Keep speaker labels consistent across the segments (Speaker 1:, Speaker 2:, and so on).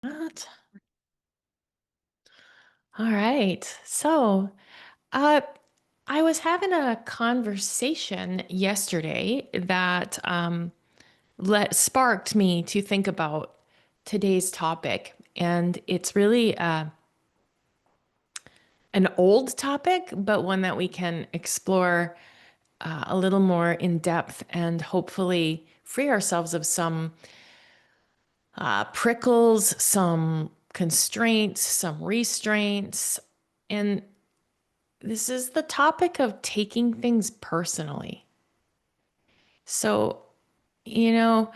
Speaker 1: What? All right. Uh, I was having a conversation yesterday that let sparked me to think about today's topic, and it's really an old topic, but one that we can explore a little more in depth and hopefully free ourselves of some prickles, some constraints, some restraints, and this is the topic of taking things personally. So, you know,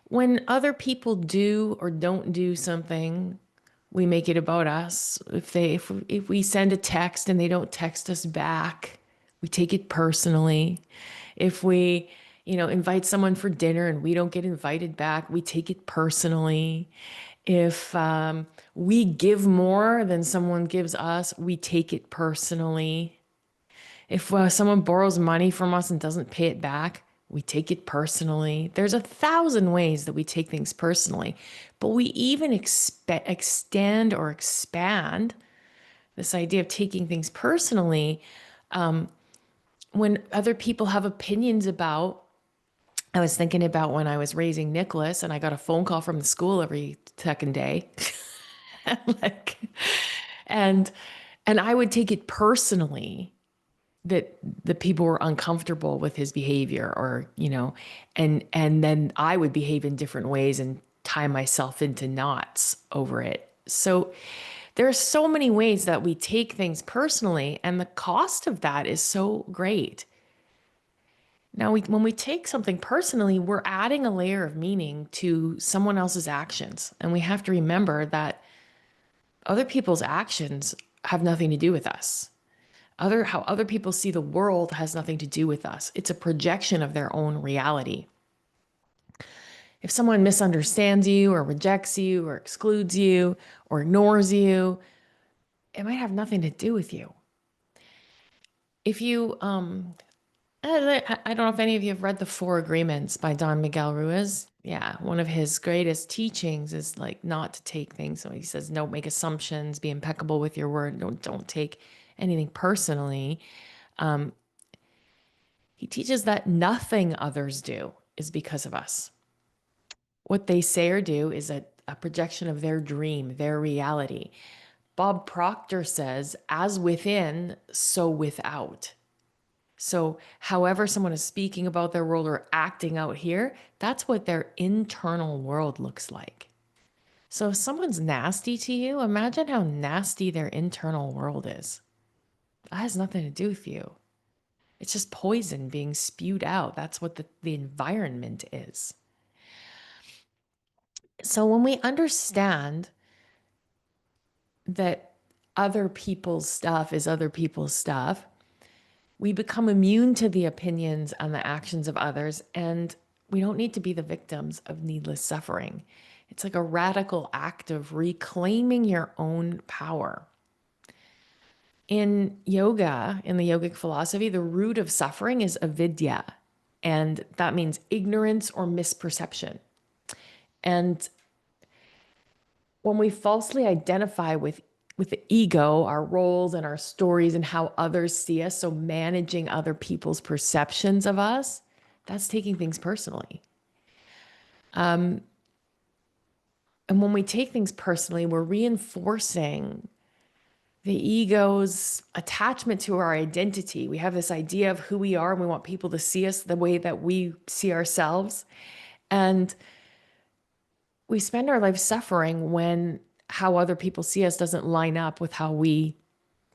Speaker 1: when other people do or don't do something, we make it about us. If we send a text and they don't text us back, we take it personally. If we, invite someone for dinner and we don't get invited back, we take it personally. If we give more than someone gives us, we take it personally. If someone borrows money from us and doesn't pay it back, we take it personally. There's 1,000 ways that we take things personally, but we even extend or expand this idea of taking things personally when other people have opinions about. I was thinking about when I was raising Nicholas and I got a phone call from the school every second day. like, and and I would take it personally that the people were uncomfortable with his behavior, or and then I would behave in different ways and tie myself into knots over it. So there are so many ways that we take things personally, and the cost of that is so great. Now, when we take something personally, we're adding a layer of meaning to someone else's actions, and we have to remember that other people's actions have nothing to do with us. How other people see the world has nothing to do with us. It's a projection of their own reality. If someone misunderstands you or rejects you or excludes you or ignores you, it might have nothing to do with you. If you, I don't know if any of you have read The Four Agreements by Don Miguel Ruiz. Yeah, one of his greatest teachings is like not to take things. So he says, don't make assumptions, be impeccable with your word, don't take anything personally. He teaches that nothing others do is because of us. What they say or do is a projection of their dream, their reality. Bob Proctor says, as within, so without. So, however, someone is speaking about their world or acting out here, that's what their internal world looks like. So, if someone's nasty to you, imagine how nasty their internal world is. That has nothing to do with you. It's just poison being spewed out. That's what the environment is. So when we understand that other people's stuff is other people's stuff, we become immune to the opinions and the actions of others, and we don't need to be the victims of needless suffering. It's like a radical act of reclaiming your own power. In yoga, in the yogic philosophy, the root of suffering is avidya, and that means ignorance or misperception. And when we falsely identify with the ego, our roles and our stories and how others see us, so managing other people's perceptions of us, that's taking things personally. And when we take things personally, we're reinforcing the ego's attachment to our identity. We have this idea of who we are, and we want people to see us the way that we see ourselves. And we spend our life suffering when how other people see us doesn't line up with how we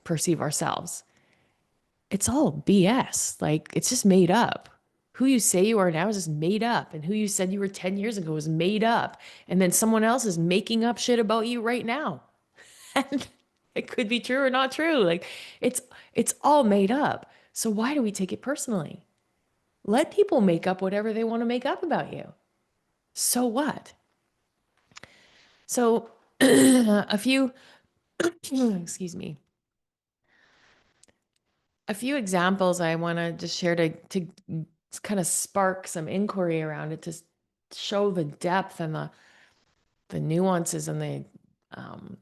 Speaker 1: perceive ourselves. It's all BS. Like, it's just made up. Who you say you are now is just made up. And who you said you were 10 years ago is made up. And then someone else is making up shit about you right now. And it could be true or not true. Like, it's all made up. So why do we take it personally? Let people make up whatever they want to make up about you. So what? So a few excuse me. A few examples I want to just share to kind of spark some inquiry around it, to show the depth and the nuances and um,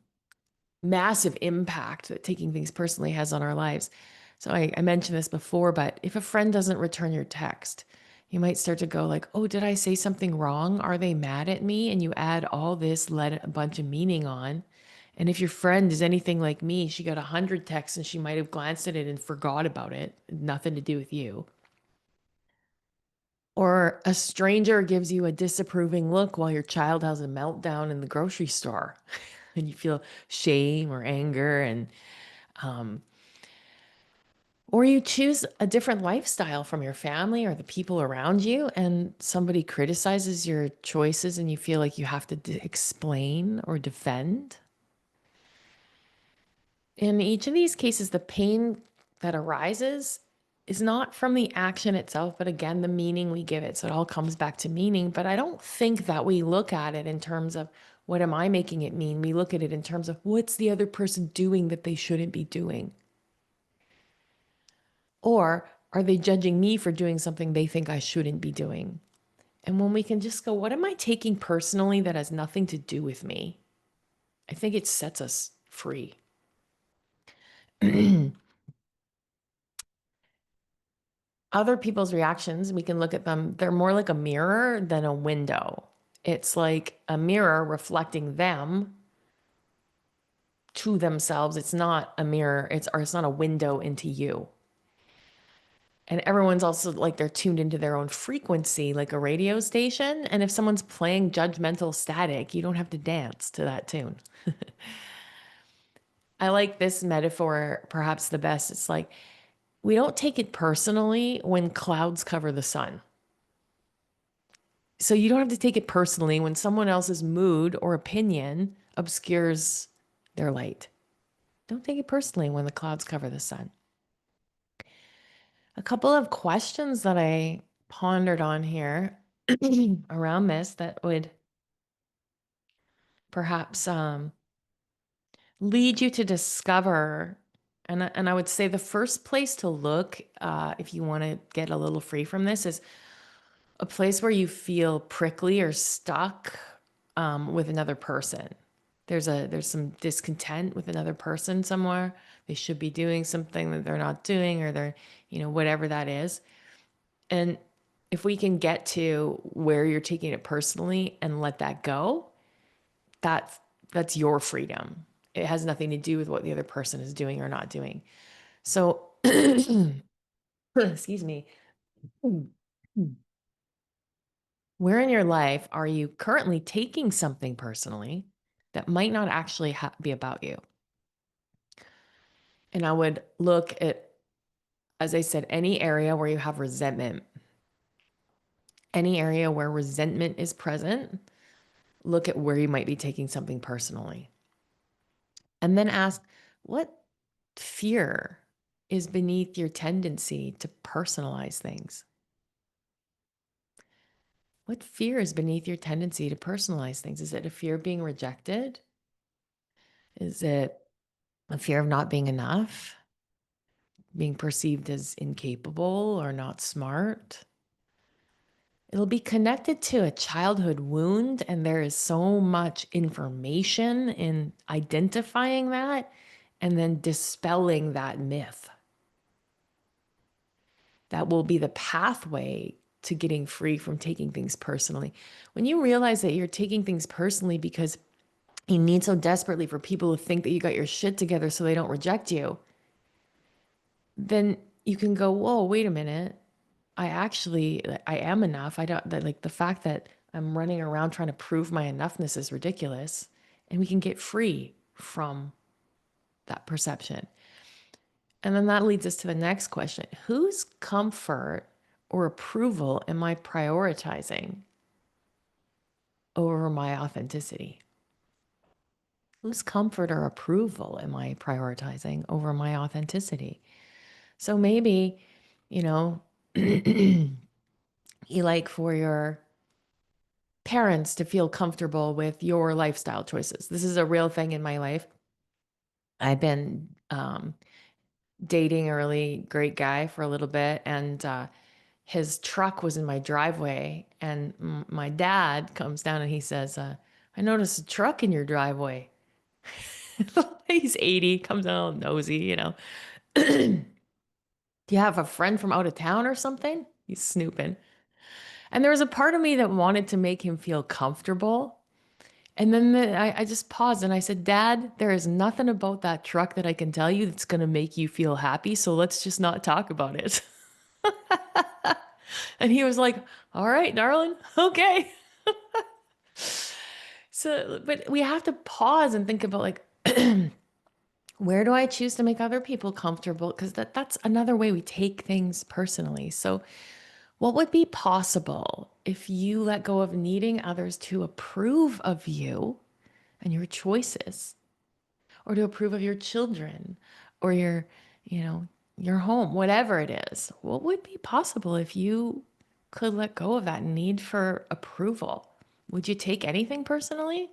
Speaker 1: massive impact that taking things personally has on our lives. So I mentioned this before, but if a friend doesn't return your text, you might start to go like, oh, did I say something wrong? Are they mad at me? And you add all this, let a bunch of meaning on. And if your friend is anything like me, she got 100 texts and she might have glanced at it and forgot about it. Nothing to do with you. Or a stranger gives you a disapproving look while your child has a meltdown in the grocery store and you feel shame or anger um, or you choose a different lifestyle from your family or the people around you, and somebody criticizes your choices and you feel like you have to explain or defend. In each of these cases, the pain that arises is not from the action itself, but again, the meaning we give it. So it all comes back to meaning. But I don't think that we look at it in terms of what am I making it mean? We look at it in terms of what's the other person doing that they shouldn't be doing? Or are they judging me for doing something they think I shouldn't be doing? And when we can just go, what am I taking personally that has nothing to do with me? I think it sets us free. Other people's reactions, we can look at them, they're more like a mirror than a window. It's like a mirror reflecting them to themselves. It's not a mirror, it's not a window into you. And everyone's also like they're tuned into their own frequency, like a radio station. And if someone's playing judgmental static, you don't have to dance to that tune. I like this metaphor perhaps the best. It's like we don't take it personally when clouds cover the sun. So you don't have to take it personally when someone else's mood or opinion obscures their light. Don't take it personally when the clouds cover the sun. A couple of questions that I pondered on here around this that would perhaps lead you to discover. And I would say the first place to look, if you want to get a little free from this, is a place where you feel prickly or stuck with another person. There's some discontent with another person somewhere. They should be doing something that they're not doing, or they're, whatever that is. And if we can get to where you're taking it personally and let that go, that that's your freedom. It has nothing to do with what the other person is doing or not doing. So, excuse me. Where in your life are you currently taking something personally that might not actually be about you? And I would look at, as I said, any area where you have resentment, any area where resentment is present, look at where you might be taking something personally. And then ask, what fear is beneath your tendency to personalize things? What fear is beneath your tendency to personalize things? Is it a fear of being rejected? Is it a fear of not being enough? Being perceived as incapable or not smart? It'll be connected to a childhood wound, and there is so much information in identifying that and then dispelling that myth. That will be the pathway to getting free from taking things personally. When you realize that you're taking things personally because you need so desperately for people to think that you got your shit together so they don't reject you, then you can go, whoa, wait a minute. I am enough. I don't that like the fact that I'm running around trying to prove my enoughness is ridiculous. And we can get free from that perception. And then that leads us to the next question. Whose comfort or approval am I prioritizing over my authenticity? Whose comfort or approval am I prioritizing over my authenticity? So maybe, you know, you like for your parents to feel comfortable with your lifestyle choices. This is a real thing in my life. I've been dating a really great guy for a little bit, and his truck was in my driveway. And my dad comes down and he says, I noticed a truck in your driveway. He's 80, comes out all nosy, you know. Do you have a friend from out of town or something? He's snooping. And there was a part of me that wanted to make him feel comfortable. And then I just paused and I said, Dad, there is nothing about that truck that I can tell you that's going to make you feel happy. So let's just not talk about it. And he was like, all right, darling. Okay. So, but we have to pause and think about like, where do I choose to make other people comfortable? Because that's another way we take things personally. So, what would be possible if you let go of needing others to approve of you and your choices, or to approve of your children, or you know, your home, whatever it is? What would be possible if you could let go of that need for approval? Would you take anything personally?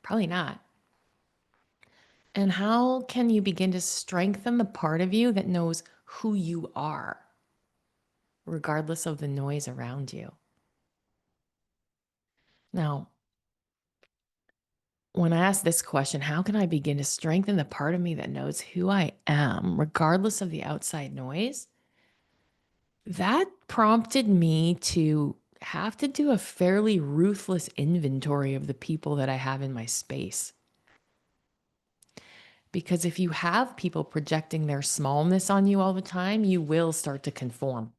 Speaker 1: Probably not. And how can you begin to strengthen the part of you that knows who you are, regardless of the noise around you? Now, when I ask this question, how can I begin to strengthen the part of me that knows who I am, regardless of the outside noise? That prompted me to have to do a fairly ruthless inventory of the people that I have in my space. Because if you have people projecting their smallness on you all the time, you will start to conform.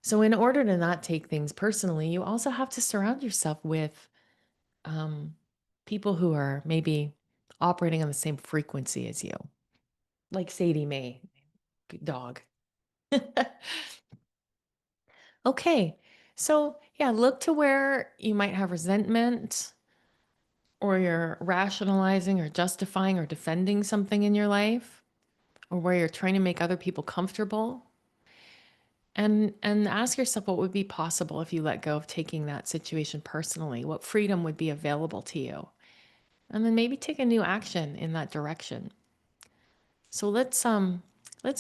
Speaker 1: So, in order to not take things personally, you also have to surround yourself with um, people who are maybe operating on the same frequency as you, like Sadie Mae, good dog. Okay, so yeah, look to where you might have resentment, or you're rationalizing or justifying or defending something in your life, or where you're trying to make other people comfortable. And ask yourself what would be possible if you let go of taking that situation personally. What freedom would be available to you? And then maybe take a new action in that direction. So let's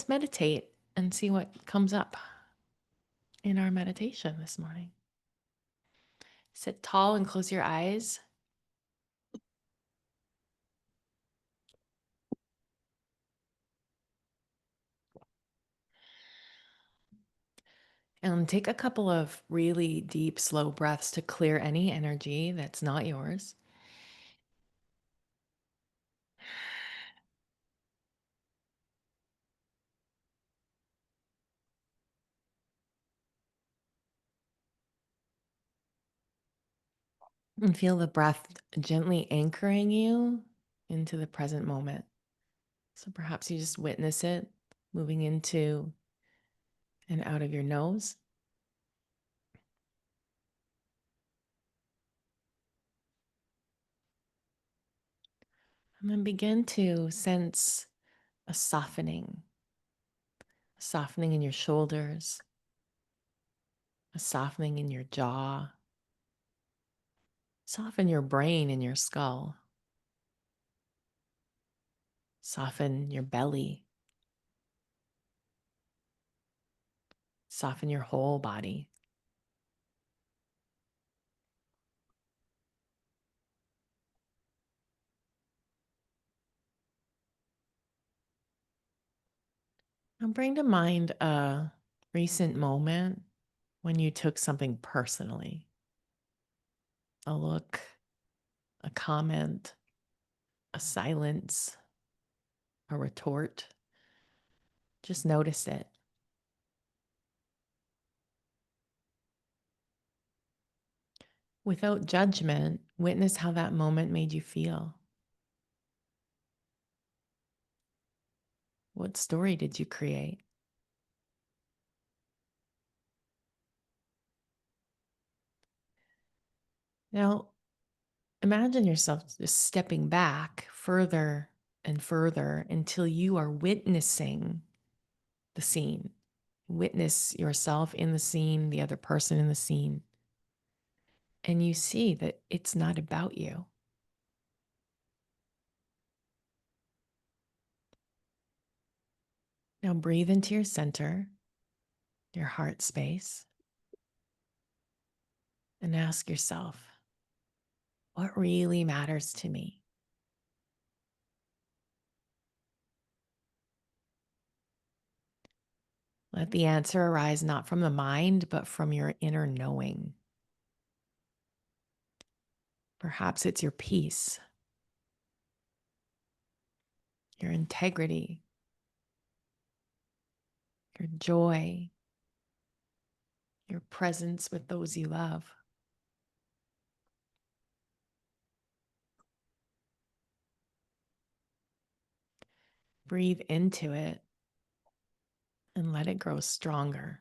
Speaker 1: meditate and see what comes up in our meditation this morning. Sit tall and close your eyes. And take a couple of really deep, slow breaths to clear any energy that's not yours. And feel the breath gently anchoring you into the present moment. So perhaps you just witness it moving into and out of your nose. And then begin to sense a softening in your shoulders, a softening in your jaw. Soften your brain and your skull. Soften your belly. Soften your whole body. Now bring to mind a recent moment when you took something personally. A look, a comment, a silence, a retort. Just notice it. Without judgment, witness how that moment made you feel. What story did you create? Now, imagine yourself just stepping back further and further until you are witnessing the scene. Witness yourself in the scene, the other person in the scene, and you see that it's not about you. Now breathe into your center, your heart space, and ask yourself, What really matters to me? Let the answer arise not from the mind, but from your inner knowing. Perhaps it's your peace, your integrity, your joy, your presence with those you love. Breathe into it and let it grow stronger.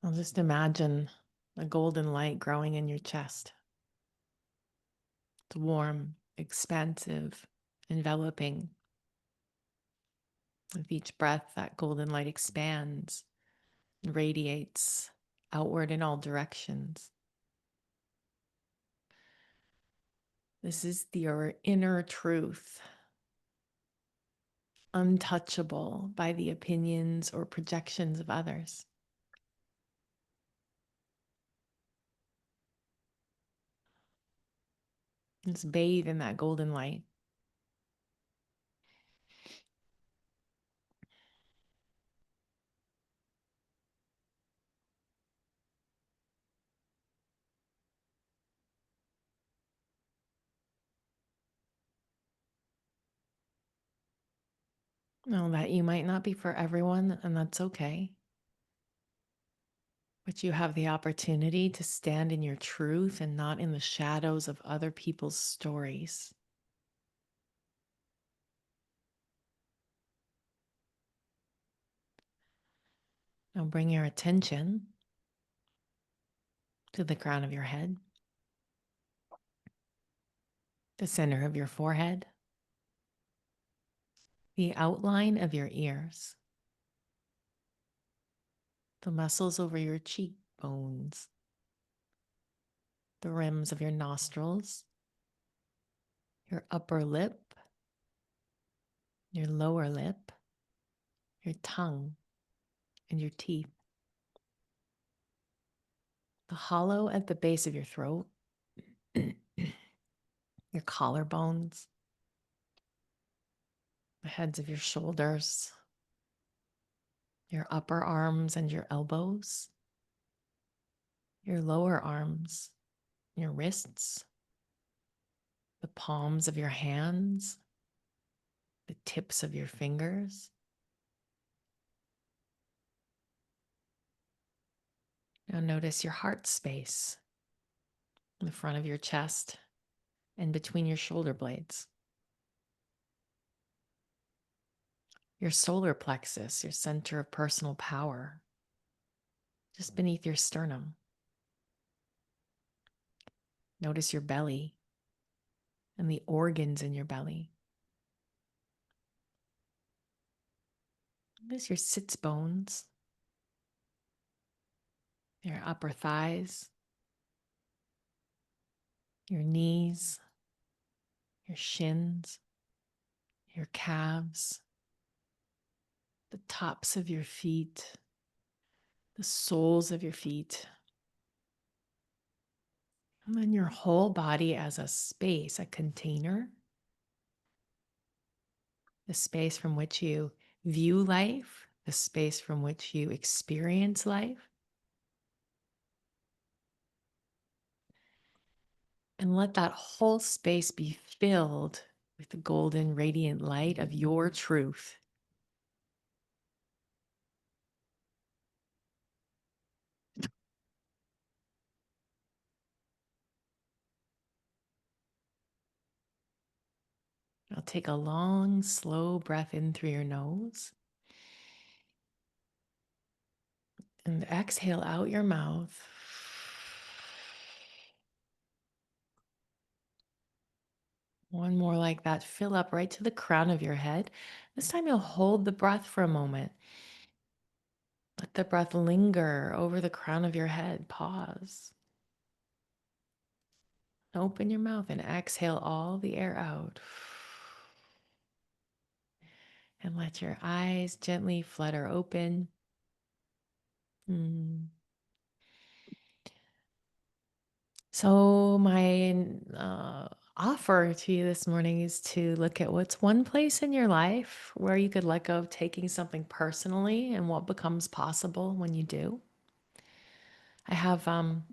Speaker 1: I'll just imagine a golden light growing in your chest. It's warm, expansive, enveloping. With each breath, that golden light expands and radiates outward in all directions. This is your inner truth, untouchable by the opinions or projections of others. Just bathe in that golden light. Know that you might not be for everyone, and that's okay. But you have the opportunity to stand in your truth and not in the shadows of other people's stories. Now bring your attention to the crown of your head, the center of your forehead, the outline of your ears, the muscles over your cheekbones, the rims of your nostrils, your upper lip, your lower lip, your tongue, and your teeth, the hollow at the base of your throat, your collarbones, the heads of your shoulders, your upper arms and your elbows, your lower arms, your wrists, the palms of your hands, the tips of your fingers. Now notice your heart space in the front of your chest and between your shoulder blades. Your solar plexus, your center of personal power, just beneath your sternum. Notice your belly and the organs in your belly. Notice your sits bones, your upper thighs, your knees, your shins, your calves, the tops of your feet, the soles of your feet, and then your whole body as a space, a container, the space from which you view life, the space from which you experience life. And let that whole space be filled with the golden, radiant light of your truth. Now take a long, slow breath in through your nose and exhale out your mouth. One more like that. Fill up right to the crown of your head. This time you'll hold the breath for a moment. Let the breath linger over the crown of your head. Pause. Open your mouth and exhale all the air out. And let your eyes gently flutter open. Mm. So, my offer to you this morning is to look at what's one place in your life where you could let go of taking something personally and what becomes possible when you do. I have an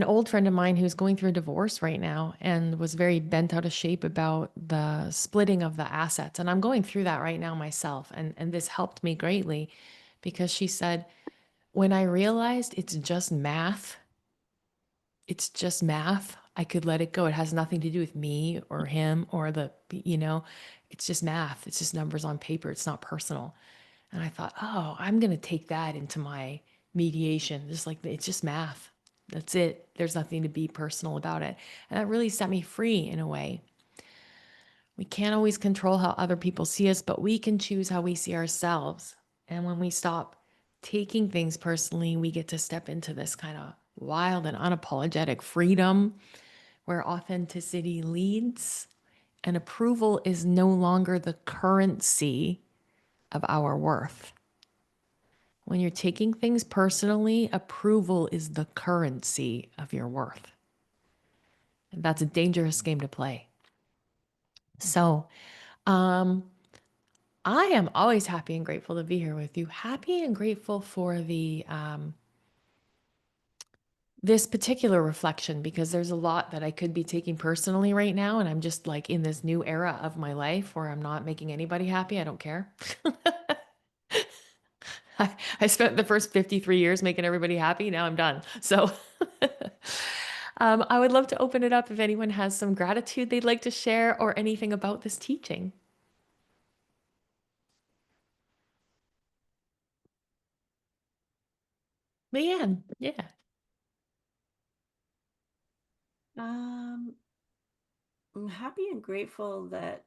Speaker 1: old friend of mine who's going through a divorce right now and was very bent out of shape about the splitting of the assets. And I'm going through that right now myself. And this helped me greatly because she said, when I realized it's just math, I could let it go. It has nothing to do with me or him or it's just math. It's just numbers on paper. It's not personal. And I thought, oh, I'm going to take that into my mediation. Just like it's just math. That's it. There's nothing to be personal about it. And that really set me free in a way. We can't always control how other people see us, but we can choose how we see ourselves. And when we stop taking things personally, we get to step into this kind of wild and unapologetic freedom where authenticity leads and approval is no longer the currency of our worth. When you're taking things personally, approval is the currency of your worth. And that's a dangerous game to play. So, I am always happy and grateful to be here with you. Happy and grateful for the this particular reflection because there's a lot that I could be taking personally right now, and I'm just like in this new era of my life where I'm not making anybody happy. I don't care. I spent the first 53 years making everybody happy. Now I'm done. So I would love to open it up if anyone has some gratitude they'd like to share or anything about this teaching. Leanne, yeah.
Speaker 2: Um, I'm happy and grateful that